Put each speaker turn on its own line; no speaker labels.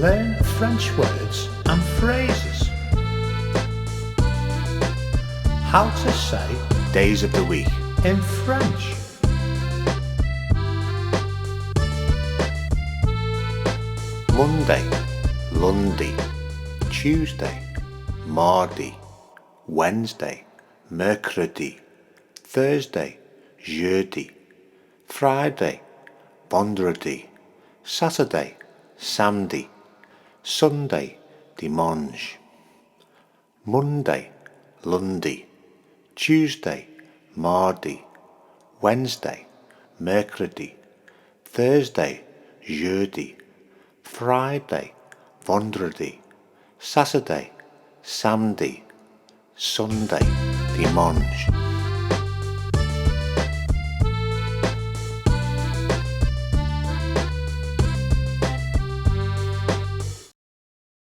Learn French words and phrases. How to say
days of the week.
in French.
Monday, lundi. Tuesday, mardi. Wednesday, mercredi. Thursday, jeudi. Friday, vendredi. Saturday, samedi. Sunday, dimanche. Monday, lundi. Tuesday, mardi. Wednesday, mercredi. Thursday, jeudi. Friday, vendredi. Saturday, samedi. Sunday, dimanche.